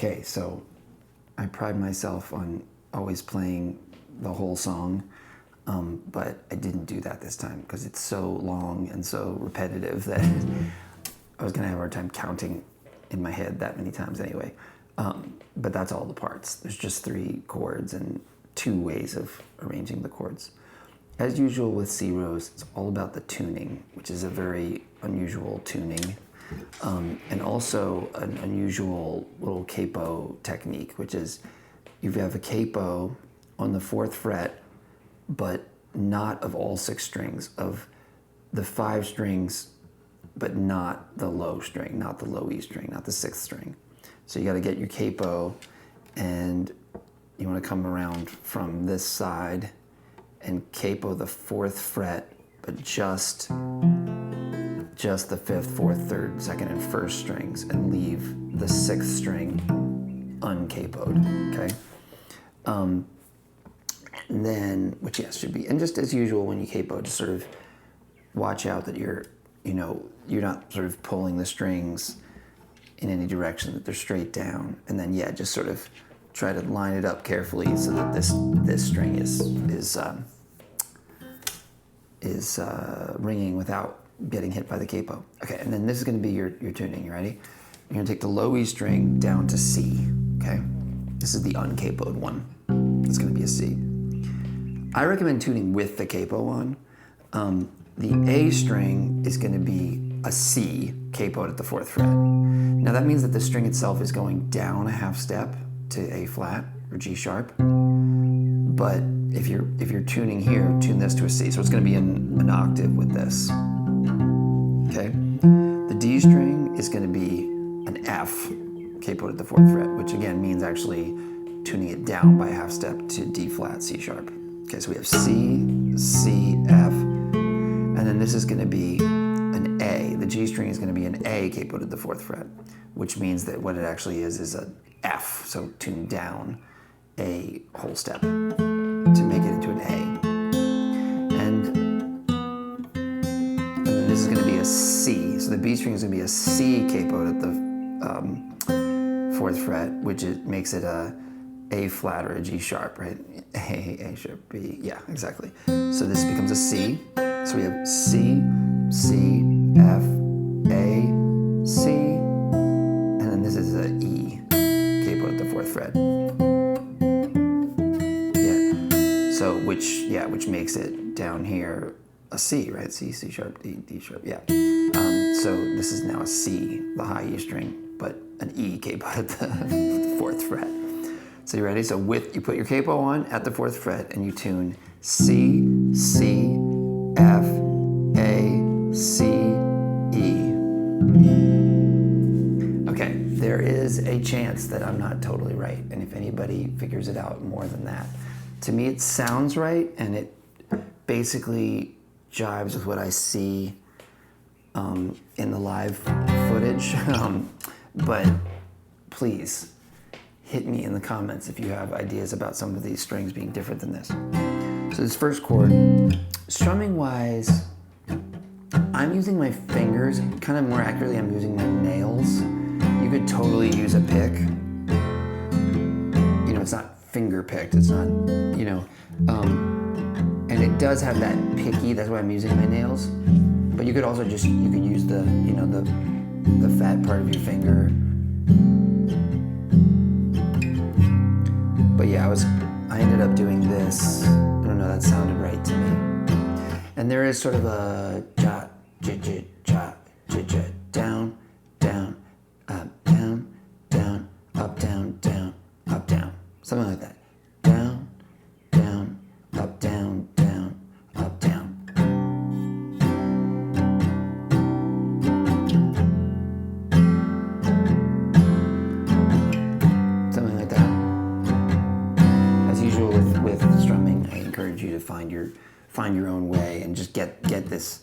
Okay, so I pride myself on always playing the whole song, but I didn't do that this time because it's so long and so repetitive that I was gonna have a hard time counting in my head that many times anyway. But that's all the parts. There's just 3 chords and 2 ways of arranging the chords. As usual with Searows, it's all about the tuning, which is a very unusual tuning. And also an unusual little capo technique, which is you have a capo on the 4th fret, but not of all 6 strings, of the 5 strings, but not the low string, not the low E string, not the 6th string. So you got to get your capo, and you want to come around from this side and capo the 4th fret, but just the 5th, 4th, 3rd, 2nd, and 1st strings, and leave the 6th string uncapoed, okay? And then, which yes, should be, and just as usual when you capo, just sort of watch out that you're not sort of pulling the strings in any direction, that they're straight down. And then yeah, just sort of try to line it up carefully so that this string is ringing without getting hit by the capo. Okay, and then this is gonna be your tuning. You ready? You're gonna take the low E string down to C, okay? This is the uncapoed one. It's gonna be a C. I recommend tuning with the capo on. The A string is gonna be a C capoed at the 4th fret. Now that means that the string itself is going down a half step to A flat or G sharp. But if you're tuning here, tune this to a C. So it's gonna be an octave with this, okay? The D string is gonna be an F capoed at the 4th fret, which again means actually tuning it down by a half step to D flat, C sharp. Okay, so we have C, C, F, and then this is gonna be an A. The G string is gonna be an A capoed at the 4th fret, which means that what it actually is an F, so tune down a whole step to make it into an A. And then this is gonna be a C. So the B string is gonna be a C capoed at the 4th fret, which makes it A flat or a G sharp, right? A sharp, B, yeah, exactly. So this becomes a C. So we have C, C, F, A, C, and then this is an E capoed at the 4th fret. Which makes it down here a C, right? C, C sharp, D, D sharp, yeah. So this is now a C, the high E string, but an E capo at the 4th fret. So you ready? So you put your capo on at the 4th fret and you tune C, C, F, A, C, E. Okay, there is a chance that I'm not totally right, and if anybody figures it out more than that, to me it sounds right, and it basically jives with what I see in the live footage. But please hit me in the comments if you have ideas about some of these strings being different than this. So this first chord, strumming wise, I'm using my fingers. Kind of more accurately, I'm using my nails. You could totally use a pick. It's not finger picked, it's not, and it does have that picky, that's why I'm using my nails. But you could also you could use the fat part of your finger. But yeah, I ended up doing this. I don't know, that sounded right to me. And there is sort of a jot, jit, jot, jit, down, down, up, down, down, up, down, down, up, down. Something like that. Down, down, up, down, down, up, down. Something like that. As usual with strumming, I encourage you to find your own way and just get this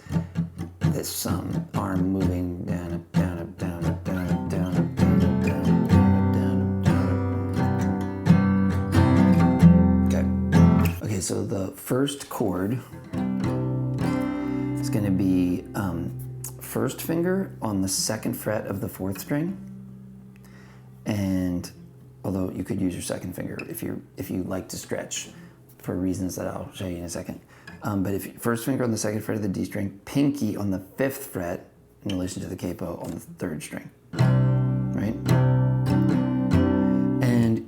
arm moving down, up, down, up, down, up, down, up, down, up, down, up, down, up, down, up, down, up, down, up. Okay, so the first chord is going to be first finger on the 2nd fret of the 4th string, and although you could use your second finger if you like to stretch for reasons that I'll show you in a second. But if first finger on the second fret of the D string, pinky on the 5th fret in relation to the capo on the 3rd string, right? And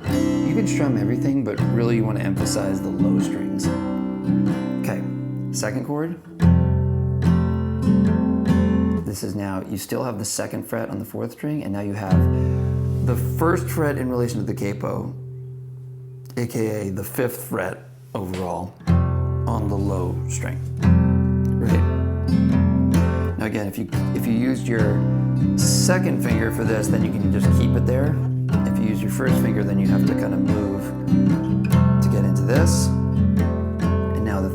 you can strum everything, but really you want to emphasize the low strings. Okay, 2nd chord. This is now, you still have the 2nd fret on the 4th string, and now you have the 1st fret in relation to the capo, aka the 5th fret overall on the low string. Right. Now again, if you used your 2nd finger for this, then you can just keep it there. If you use your 1st finger, then you have to kind of move to get into this. And now the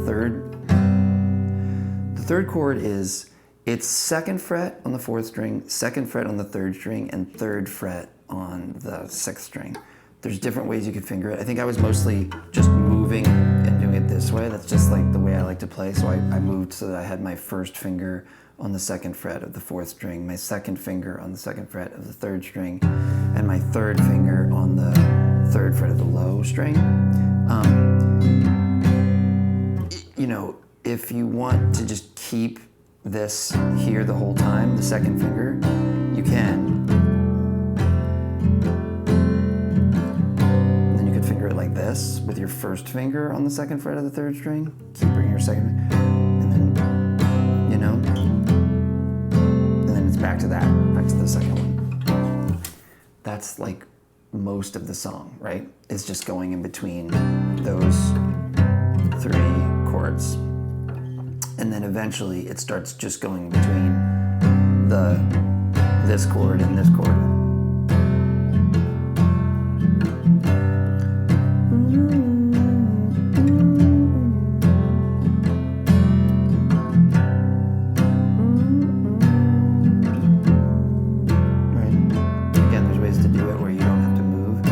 3rd chord is, it's 2nd fret on the 4th string, 2nd fret on the 3rd string, and 3rd fret on the 6th string. There's different ways you could finger it. I think I was mostly just moving and doing it this way. That's just like the way I like to play. So I moved so that I had my 1st finger on the 2nd fret of the 4th string, my 2nd finger on the 2nd fret of the 3rd string, and my 3rd finger on the 3rd fret of the low string. You know, if you want to just keep this here the whole time, the 2nd finger, you can. And then you could finger it like this with your 1st finger on the 2nd fret of the 3rd string. Keep bringing your 2nd, and then, you know, and then it's back to that, back to the 2nd one. That's like most of the song, right? It's just going in between those 3 chords. And then eventually it starts just going between this chord and this chord. Right? Again, there's ways to do it where you don't have to move.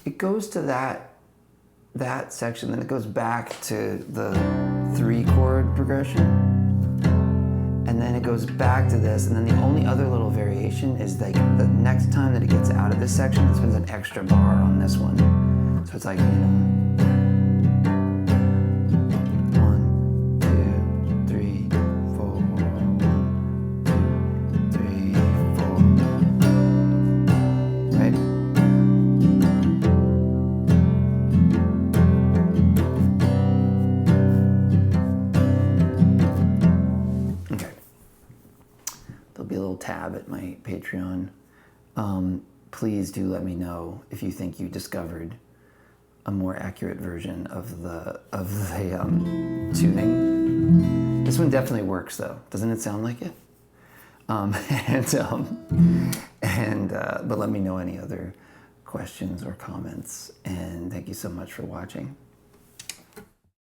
It goes to that section, then it goes back to the 3 chord progression, and then it goes back to this, and then the only other little variation is like the next time that it gets out of this section, it spends an extra bar on this one. So it's like, you know, 1, 2, 3, 4, 1, 2, 3, 4, right? There'll be a little tab at my Patreon. Please do let me know if you think you discovered a more accurate version of the tuning. This one definitely works though. Doesn't it sound like it? But let me know any other questions or comments, and thank you so much for watching.